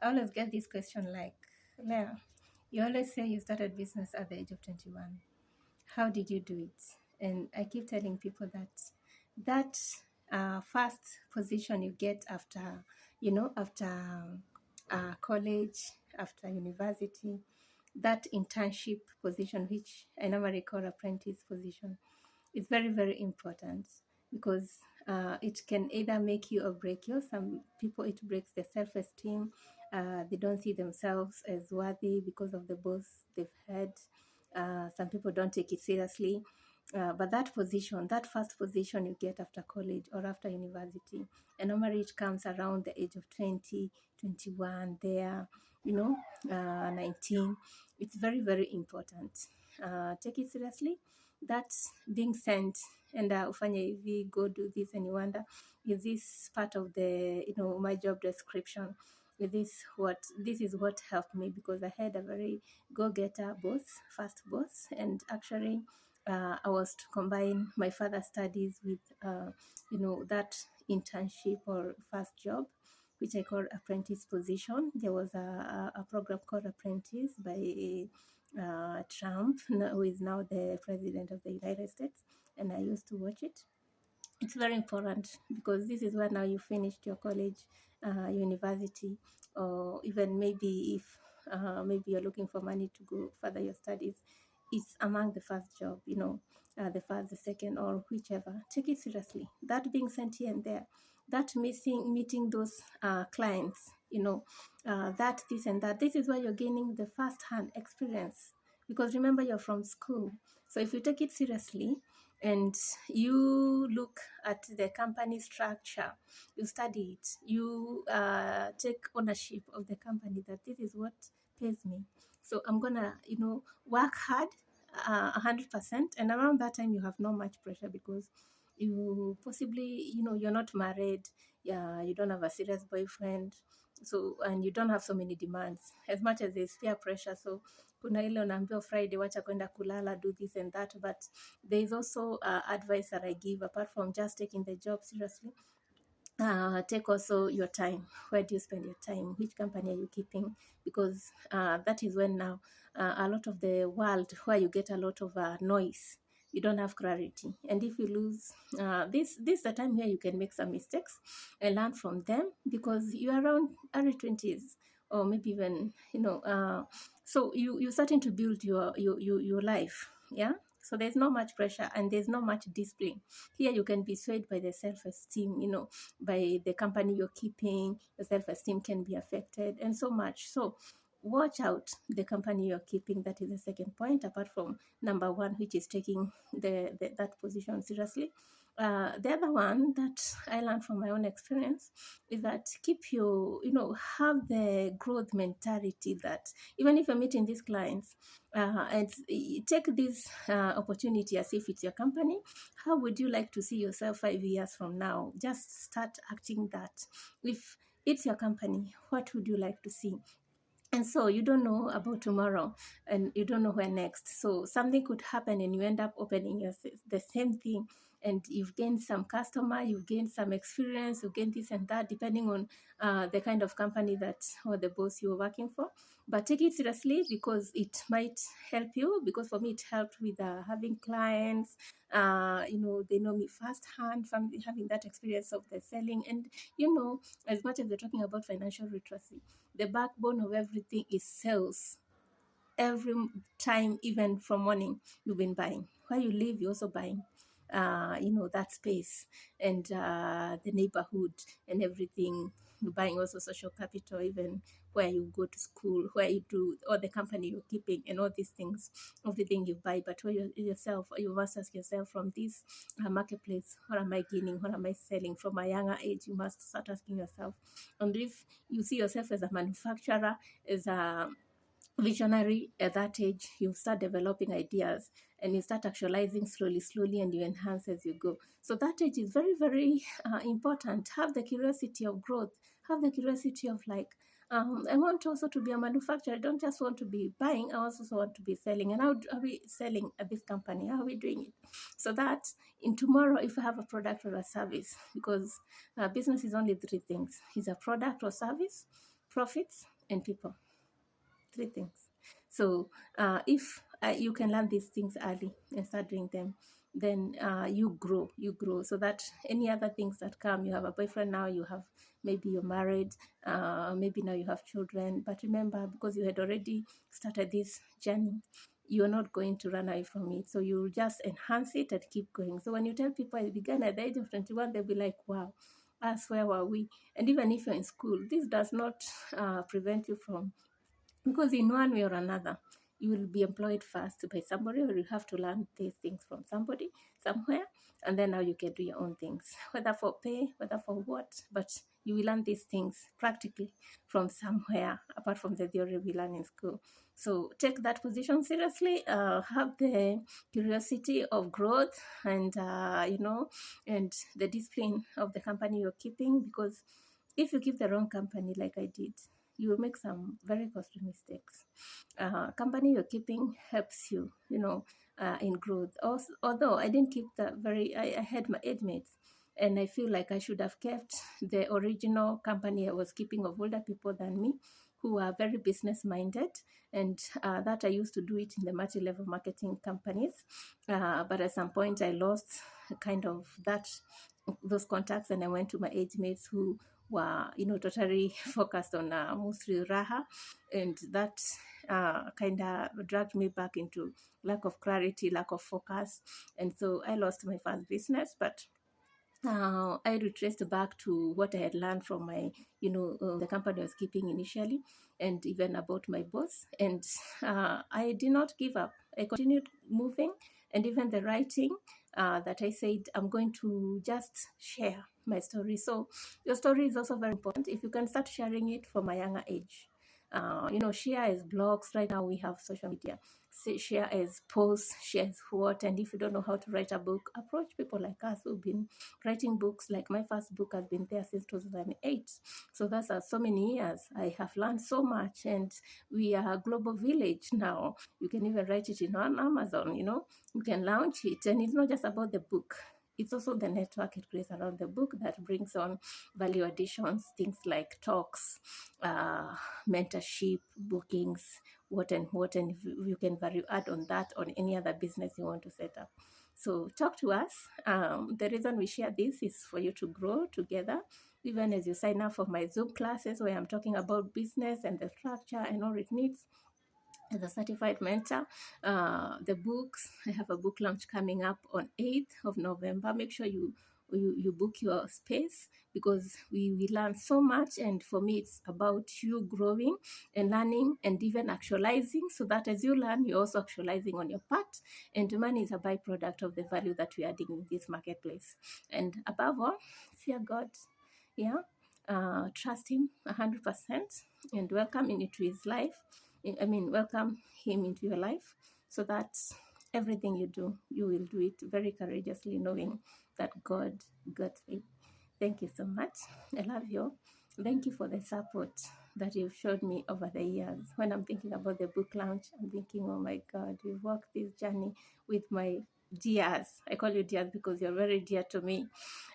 I always get this question like, Leah, you always say you started business at the age of 21. How did you do it? And I keep telling people that that first position you get after, after college, after university, that internship position, which I normally call apprentice position, is very, very important because it can either make you or break you. Some people, it breaks their self esteem. They don't see themselves as worthy because of the boss they've had. Some people don't take it seriously. But that position, that first position you get after college or after university, and normally it comes around the age of 20, 21, there, 19. It's very, very important. Take it seriously. That's being sent and ufanye hivi, go do this, and you wonder, is this part of the, my job description? This is what helped me, because I had a very go-getter boss, first boss, and actually I was to combine my further studies with, that internship or first job, which I call apprentice position. There was a program called Apprentice by Trump, who is now the president of the United States, and I used to watch it. It's very important because this is where now you finished your college, university, or even maybe if maybe you're looking for money to go further your studies. It's among the first job, the first, the second, or whichever. Take it seriously. That being sent here and there, that meeting those clients, that this and that. This is where you're gaining the first-hand experience, because remember, you're from school. So if you take it seriously, and you look at the company structure, you study it, you take ownership of the company, that this is what pays me. So I'm gonna, work hard 100%. And around that time, you have not much pressure because you possibly, you're not married, yeah, you don't have a serious boyfriend, so, and you don't have so many demands as much as there's peer pressure. So kuna ile unaambiwa Friday wacha kwenda kulala, do this and that, but there is also advice that I give, apart from just taking the job seriously. Take also your time. Where do you spend your time? Which company are you keeping? Because that is when now a lot of the world, where you get a lot of noise, you don't have clarity. And if you lose this the time here, you can make some mistakes and learn from them, because you're around early 20s, or maybe even, so you're starting to build your life. Yeah. So there's not much pressure and there's not much discipline. Here you can be swayed by the self-esteem, by the company you're keeping. Your self-esteem can be affected, and so much. So watch out the company you're keeping. That is the second point, apart from number one, which is taking that position seriously. The other one that I learned from my own experience is that keep your, have the growth mentality, that even if you're meeting these clients, and take this opportunity as if it's your company. How would you like to see yourself 5 years from now? Just start acting that. If it's your company, what would you like to see? And so you don't know about tomorrow, and you don't know where next. So something could happen and you end up opening the same thing, and you've gained some customer, you've gained some experience, you've gained this and that, depending on the kind of company that, or the boss you're working for. But take it seriously, because it might help you. Because for me, it helped with having clients. They know me firsthand from having that experience of the selling. And as much as we're talking about financial literacy, the backbone of everything is sales. Every time, even from morning, you've been buying. Where you live, you're also buying. That space, and the neighborhood and everything. You're buying also social capital, even where you go to school, where you do, or the company you're keeping, and all these things, everything you buy. But where yourself, you must ask yourself, from this marketplace, what am I gaining? What am I selling? From a younger age, you must start asking yourself. And if you see yourself as a manufacturer, as a visionary at that age, you start developing ideas and you start actualizing slowly, and you enhance as you go. So that age is very, very important. Have the curiosity of growth. Have the curiosity of, like, I want also to be a manufacturer. I don't just want to be buying. I also want to be selling. And how are we selling at this company? How are we doing it? So that in tomorrow, if you have a product or a service, because business is only three things: is a product or service, profits, and people. Three things. So if you can learn these things early and start doing them, then you grow so that any other things that come, you have a boyfriend now, you have, maybe you're married, maybe now you have children, but remember, because you had already started this journey, you're not going to run away from it. So you just enhance it and keep going. So when you tell people I began at the age of 21, they'll be like, wow, us, where were we? And even if you're in school, this does not prevent you from, because in one way or another, you will be employed first by somebody, or you have to learn these things from somebody, somewhere, and then now you can do your own things, whether for pay, whether for what, but you will learn these things practically from somewhere, apart from the theory we learn in school. So take that position seriously, have the curiosity of growth, and and the discipline of the company you're keeping, because if you keep the wrong company like I did, you will make some very costly mistakes. Company you're keeping helps you, in growth. Also, although I didn't keep I had my age mates, and I feel like I should have kept the original company I was keeping of older people than me, who are very business minded, and that I used to do it in the multi-level marketing companies. But at some point, I lost kind of those contacts, and I went to my age mates who were, totally focused on mostly Raha, and that kind of dragged me back into lack of clarity, lack of focus, and so I lost my first business. But I retraced back to what I had learned from the company I was keeping initially, and even about my boss. And I did not give up. I continued moving, and even the writing that I said I'm going to just share my story. So your story is also very important. If you can start sharing it from a younger age, share as blogs. Right now we have social media. Share as posts, share as what. And if you don't know how to write a book, approach people like us who've been writing books. Like my first book has been there since 2008. So that's so many years. I have learned so much, and we are a global village now. You can even write it on Amazon, you can launch it. And it's not just about the book. It's also the network it creates around the book that brings on value additions, things like talks, mentorship, bookings, what and what, and you can value add on that on any other business you want to set up. So talk to us. The reason we share this is for you to grow together, even as you sign up for my Zoom classes where I'm talking about business and the structure and all it needs. As a certified mentor, the books, I have a book launch coming up on 8th of November. Make sure you book your space, because we learn so much, and for me it's about you growing and learning and even actualizing, so that as you learn, you're also actualizing on your part, and money is a byproduct of the value that we're adding in this marketplace. And above all, fear God. Trust him 100%, and welcome into his life. Welcome him into your life, so that everything you do, you will do it very courageously, knowing that God got it. Thank you so much. I love you. Thank you for the support that you've showed me over the years. When I'm thinking about the book launch, I'm thinking, oh my God, we've walked this journey with my dears. I call you dears because you're very dear to me,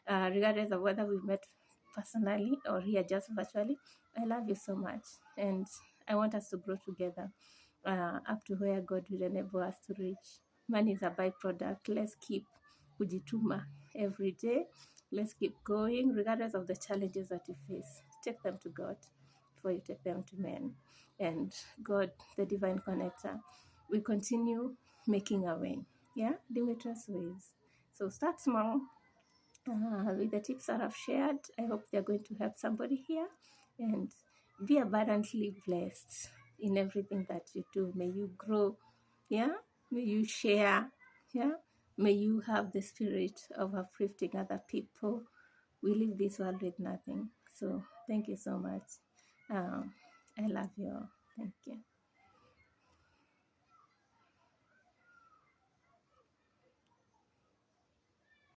regardless of whether we've met personally or here just virtually. I love you so much, and I want us to grow together up to where God will enable us to reach. Money is a byproduct. Let's keep kujituma every day. Let's keep going, regardless of the challenges that you face. Take them to God before you take them to men. And God, the divine connector, will continue making a way. Yeah, limitless ways. So start small, with the tips that I've shared. I hope they're going to help somebody here, and be abundantly blessed in everything that you do. May you grow, yeah. May you share, yeah. May you have the spirit of uplifting other people. We leave this world with nothing. So thank you so much. I love you all. Thank you.